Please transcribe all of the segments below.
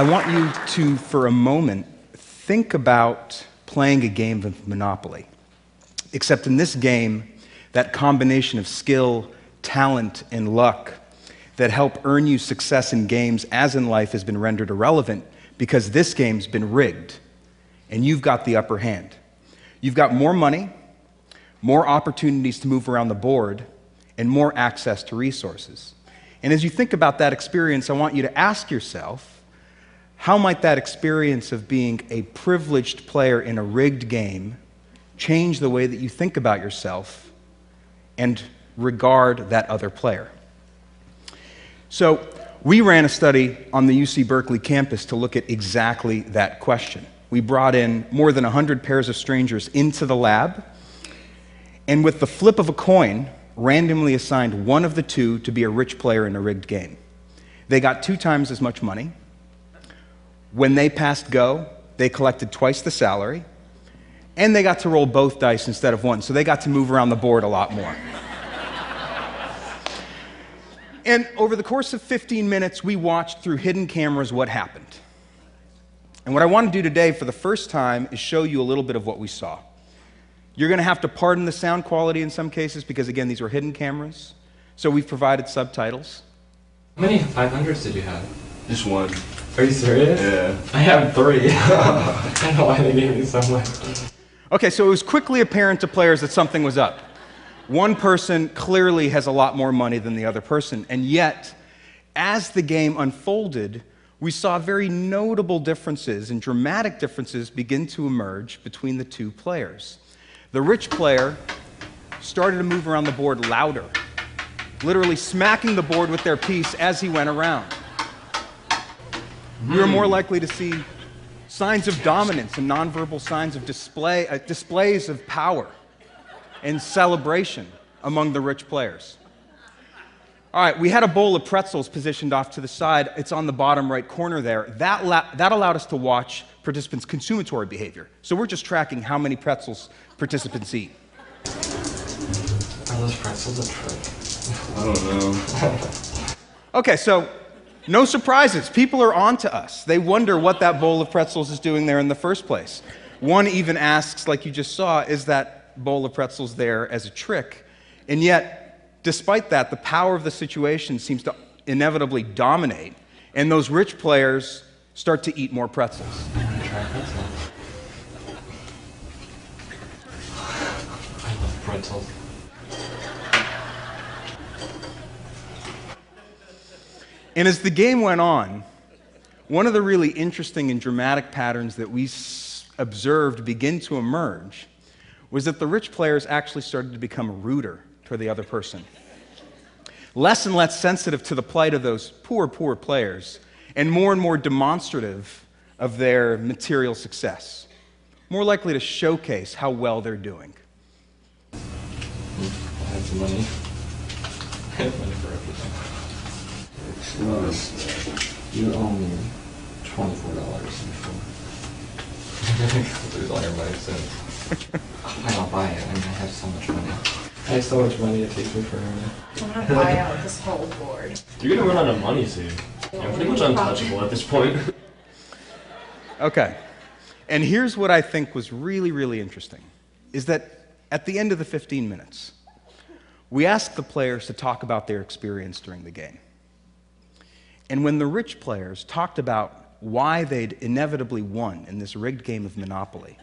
I want you to, for a moment, think about playing a game of Monopoly. Except in this game, that combination of skill, talent, and luck that help earn you success in games as in life has been rendered irrelevant because this game's been rigged, and you've got the upper hand. You've got more money, more opportunities to move around the board, and more access to resources. And as you think about that experience, I want you to ask yourself, how might that experience of being a privileged player in a rigged game change the way that you think about yourself and regard that other player? So we ran a study on the UC Berkeley campus to look at exactly that question. We brought in more than 100 pairs of strangers into the lab, and with the flip of a coin, randomly assigned one of the two to be a rich player in a rigged game. They got 2 times as much money. When they passed go, they collected twice the salary, and they got to roll both dice instead of one, so they got to move around the board a lot more. And over the course of 15 minutes, we watched through hidden cameras what happened. And what I want to do today for the first time is show you a little bit of what we saw. You're going to have to pardon the sound quality in some cases because, again, these were hidden cameras. So we've provided subtitles. How many 500s did you have? Just one. Are you serious? Yeah. I have 3. I don't know why they gave me so much. Okay, so it was quickly apparent to players that something was up. One person clearly has a lot more money than the other person, and yet, as the game unfolded, we saw very notable differences and dramatic differences begin to emerge between the two players. The rich player started to move around the board louder, literally smacking the board with their piece as he went around. We were more likely to see signs of dominance and nonverbal signs of displays of power and celebration among the rich players. All right, we had a bowl of pretzels positioned off to the side. It's on the bottom right corner there. That allowed us to watch participants' consummatory behavior. So we're just tracking how many pretzels participants eat. Are those pretzels a trick? I don't know. Okay, so no surprises. People are on to us. They wonder what that bowl of pretzels is doing there in the first place. One even asks, like you just saw, is that bowl of pretzels there as a trick? And yet, despite that, the power of the situation seems to inevitably dominate, and those rich players start to eat more pretzels. I want to try pretzels. I love pretzels. And as the game went on, one of the really interesting and dramatic patterns that we observed begin to emerge was that the rich players actually started to become ruder toward the other person. Less and less sensitive to the plight of those poor players, and more demonstrative of their material success. More likely to showcase how well they're doing. I have some money. I have money for everything. You owe me $24 before. Lose all your money soon. I don't buy it. I mean, I have so much money. I have so much money, it takes me forever. I'm gonna buy out this whole board. You're gonna run out of money soon. I'm pretty much untouchable at this point. Okay, and here's what I think was really interesting, is that at the end of the 15 minutes, we asked the players to talk about their experience during the game. And when the rich players talked about why they'd inevitably won in this rigged game of Monopoly,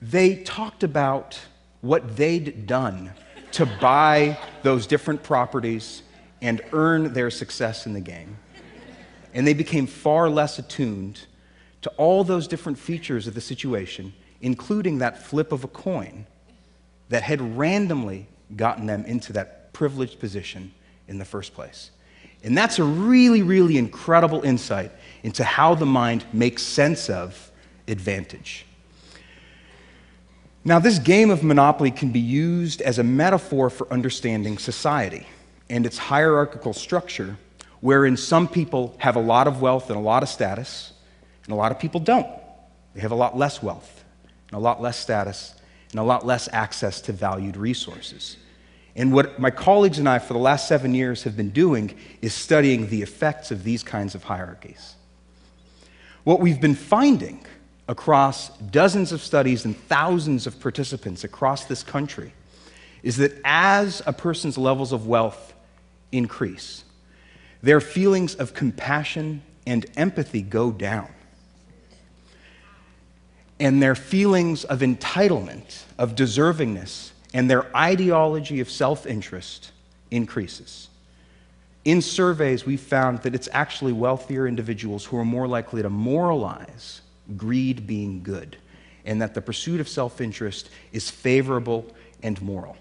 they talked about what they'd done to buy those different properties and earn their success in the game. And they became far less attuned to all those different features of the situation, including that flip of a coin that had randomly gotten them into that privileged position in the first place. And that's a really incredible insight into how the mind makes sense of advantage. Now, this game of Monopoly can be used as a metaphor for understanding society and its hierarchical structure, wherein some people have a lot of wealth and a lot of status, and a lot of people don't. They have a lot less wealth, and a lot less status, and a lot less access to valued resources. And what my colleagues and I for the last 7 years have been doing is studying the effects of these kinds of hierarchies. What we've been finding across dozens of studies and thousands of participants across this country is that as a person's levels of wealth increase, their feelings of compassion and empathy go down. And their feelings of entitlement, of deservingness, and their ideology of self-interest increases. In surveys, we found that it's actually wealthier individuals who are more likely to moralize greed being good, and that the pursuit of self-interest is favorable and moral.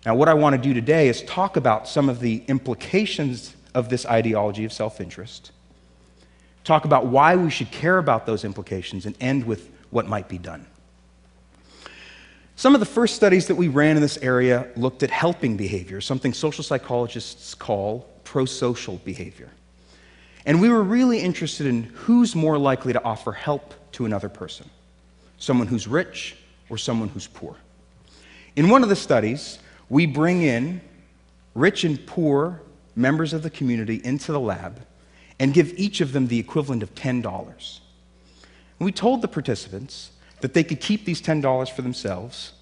Now, what I want to do today is talk about some of the implications of this ideology of self-interest, talk about why we should care about those implications, and end with what might be done. Some of the first studies that we ran in this area looked at helping behavior, something social psychologists call prosocial behavior. And we were really interested in who's more likely to offer help to another person, someone who's rich or someone who's poor. In one of the studies, we bring in rich and poor members of the community into the lab and give each of them the equivalent of $10. And we told the participants that they could keep these $10 for themselves,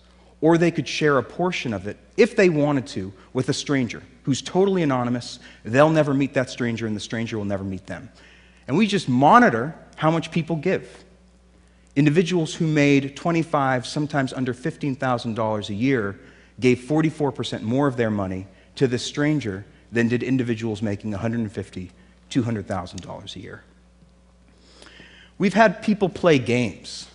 or they could share a portion of it, if they wanted to, with a stranger who's totally anonymous. They'll never meet that stranger, and the stranger will never meet them. And we just monitor how much people give. Individuals who made $25,000, sometimes under $15,000 a year, gave 44% more of their money to this stranger than did individuals making $150,000, $200,000 a year. We've had people play games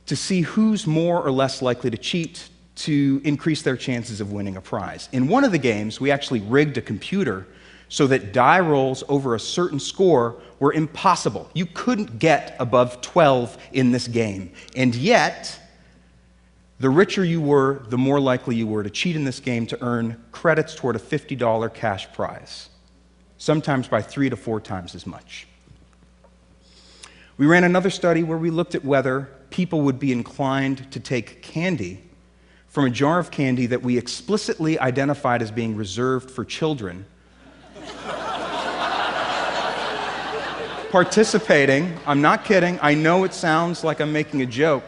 to see who's more or less likely to cheat to increase their chances of winning a prize. In one of the games, we actually rigged a computer so that die rolls over a certain score were impossible. You couldn't get above 12 in this game. And yet, the richer you were, the more likely you were to cheat in this game to earn credits toward a $50 cash prize, sometimes by 3 to 4 times as much. We ran another study where we looked at whether people would be inclined to take candy from a jar of candy that we explicitly identified as being reserved for children, participating. I'm not kidding. I know it sounds like I'm making a joke.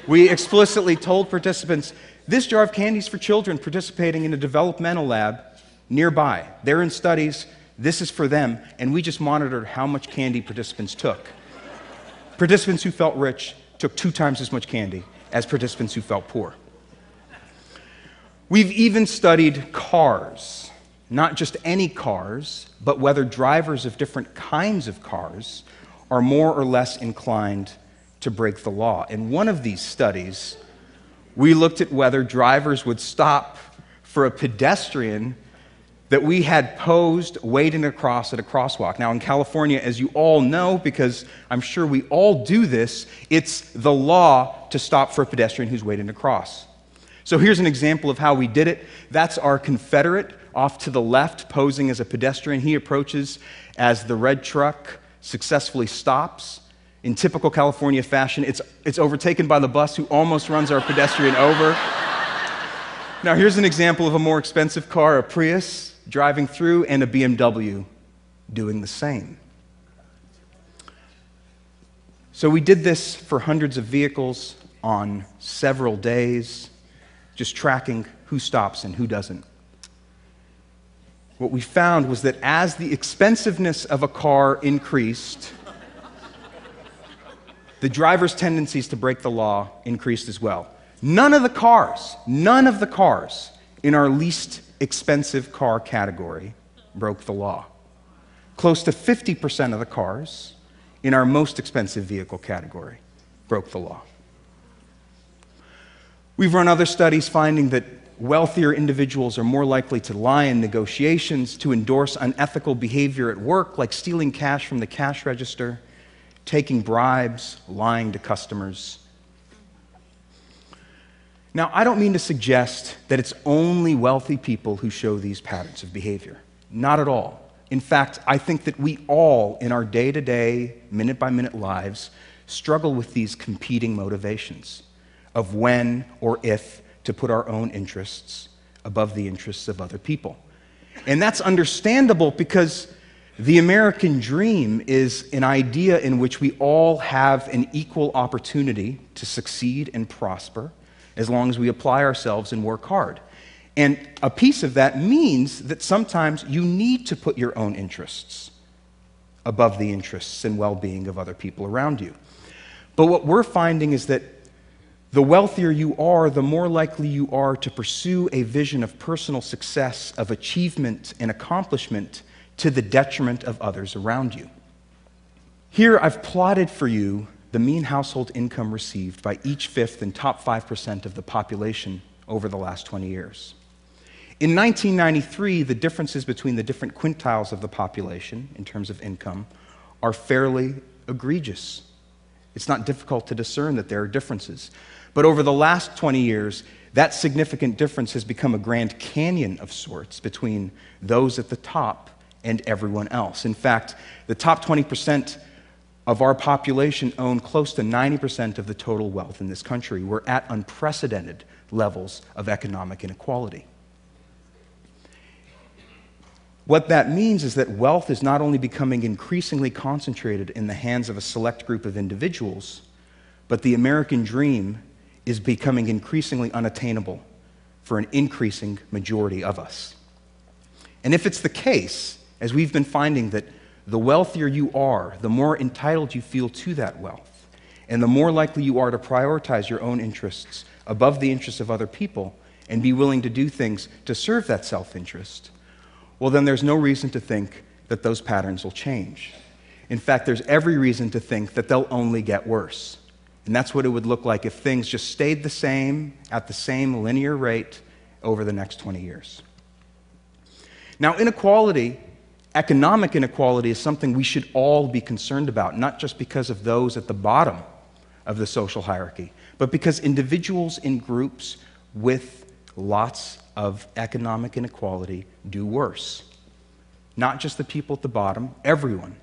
We explicitly told participants, this jar of candy is for children participating in a developmental lab nearby. They're in studies. This is for them. And we just monitored how much candy participants took. Participants who felt rich took 2 times as much candy as participants who felt poor. We've even studied cars, not just any cars, but whether drivers of different kinds of cars are more or less inclined to break the law. In one of these studies, we looked at whether drivers would stop for a pedestrian that we had posed waiting across at a crosswalk. Now, in California, as you all know, because I'm sure we all do this, it's the law to stop for a pedestrian who's waiting to cross. So here's an example of how we did it. That's our Confederate off to the left, posing as a pedestrian. He approaches as the red truck successfully stops. In typical California fashion, it's overtaken by the bus, who almost runs our pedestrian over. Now, here's an example of a more expensive car, a Prius, driving through, and a BMW doing the same. So we did this for hundreds of vehicles on several days, just tracking who stops and who doesn't. What we found was that as the expensiveness of a car increased, the driver's tendencies to break the law increased as well. None of the cars in our least expensive car category broke the law. Close to 50% of the cars in our most expensive vehicle category broke the law. We've run other studies finding that wealthier individuals are more likely to lie in negotiations, to endorse unethical behavior at work, like stealing cash from the cash register, taking bribes, lying to customers. Now, I don't mean to suggest that it's only wealthy people who show these patterns of behavior. Not at all. In fact, I think that we all, in our day-to-day, minute-by-minute lives, struggle with these competing motivations of when or if to put our own interests above the interests of other people. And that's understandable because the American dream is an idea in which we all have an equal opportunity to succeed and prosper as long as we apply ourselves and work hard. And a piece of that means that sometimes you need to put your own interests above the interests and well-being of other people around you. But what we're finding is that the wealthier you are, the more likely you are to pursue a vision of personal success, of achievement and accomplishment to the detriment of others around you. Here I've plotted for you the mean household income received by each fifth and top 5% of the population over the last 20 years. In 1993, the differences between the different quintiles of the population in terms of income are fairly egregious. It's not difficult to discern that there are differences. But over the last 20 years, that significant difference has become a Grand Canyon of sorts between those at the top and everyone else. In fact, the top 20% of our population own close to 90% of the total wealth in this country. We're at unprecedented levels of economic inequality. What that means is that wealth is not only becoming increasingly concentrated in the hands of a select group of individuals, but the American dream is becoming increasingly unattainable for an increasing majority of us. And if it's the case, as we've been finding, that the wealthier you are, the more entitled you feel to that wealth, and the more likely you are to prioritize your own interests above the interests of other people and be willing to do things to serve that self-interest, well, then there's no reason to think that those patterns will change. In fact, there's every reason to think that they'll only get worse. And that's what it would look like if things just stayed the same at the same linear rate over the next 20 years. Now, inequality, economic inequality, is something we should all be concerned about, not just because of those at the bottom of the social hierarchy, but because individuals in groups with lots of economic inequality do worse. Not just the people at the bottom, everyone.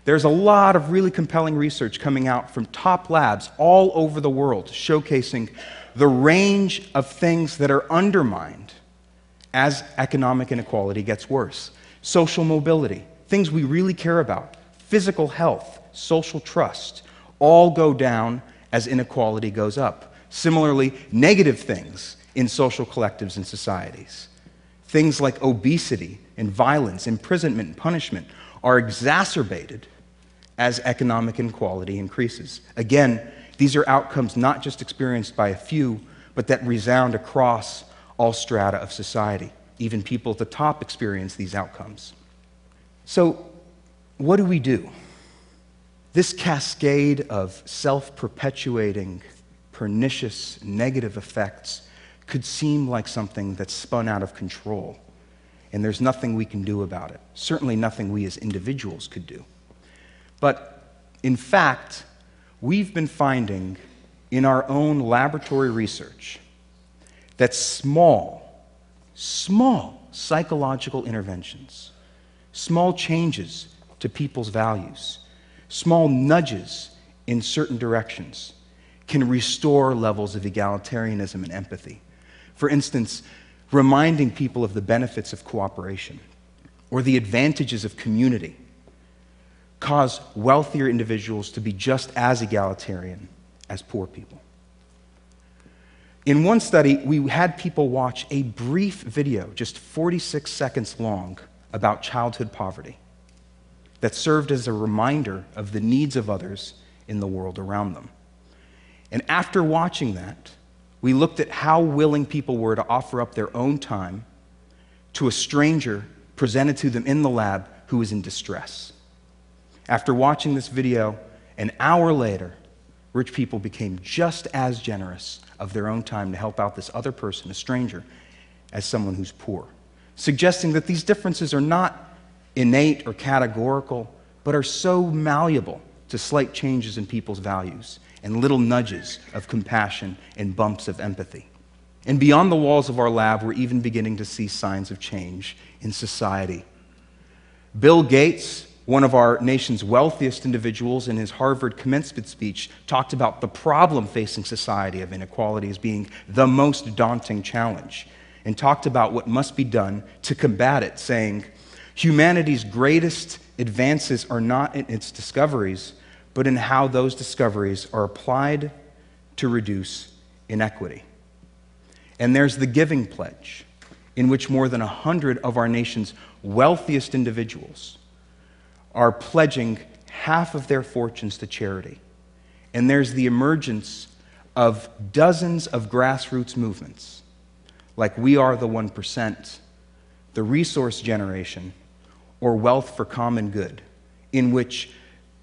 There's a lot of really compelling research coming out from top labs all over the world showcasing the range of things that are undermined as economic inequality gets worse. Social mobility, things we really care about, physical health, social trust, all go down as inequality goes up. Similarly, negative things in social collectives and societies. Things like obesity and violence, imprisonment and punishment are exacerbated as economic inequality increases. Again, these are outcomes not just experienced by a few, but that resound across all strata of society. Even people at the top experience these outcomes. So, what do we do? This cascade of self-perpetuating, pernicious, negative effects could seem like something that's spun out of control, and there's nothing we can do about it. Certainly nothing we as individuals could do. But in fact, we've been finding in our own laboratory research that small psychological interventions, small changes to people's values, small nudges in certain directions can restore levels of egalitarianism and empathy. For instance, reminding people of the benefits of cooperation or the advantages of community cause wealthier individuals to be just as egalitarian as poor people. In one study, we had people watch a brief video, just 46 seconds long, about childhood poverty that served as a reminder of the needs of others in the world around them. And after watching that, we looked at how willing people were to offer up their own time to a stranger presented to them in the lab who was in distress. After watching this video, an hour later, rich people became just as generous of their own time to help out this other person, a stranger, as someone who's poor, suggesting that these differences are not innate or categorical, but are so malleable to slight changes in people's values and little nudges of compassion and bumps of empathy. And beyond the walls of our lab, we're even beginning to see signs of change in society. Bill Gates, one of our nation's wealthiest individuals, in his Harvard commencement speech, talked about the problem facing society of inequality as being the most daunting challenge. and talked about what must be done to combat it, saying, humanity's greatest advances are not in its discoveries, but in how those discoveries are applied to reduce inequity. And there's the Giving Pledge, in which more than 100 of our nation's wealthiest individuals are pledging half of their fortunes to charity. And there's the emergence of dozens of grassroots movements, like We Are the 1%, the Resource Generation, or Wealth for Common Good, in which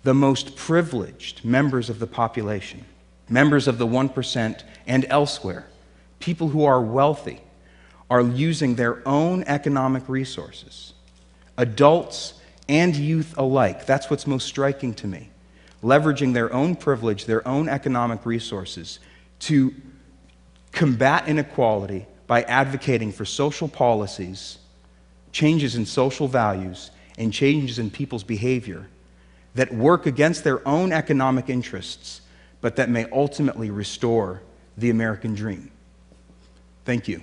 the most privileged members of the population, members of the 1% and elsewhere, people who are wealthy, are using their own economic resources, adults and youth alike. That's what's most striking to me. Leveraging their own privilege, their own economic resources to combat inequality by advocating for social policies, changes in social values, and changes in people's behavior that work against their own economic interests, but that may ultimately restore the American dream. Thank you.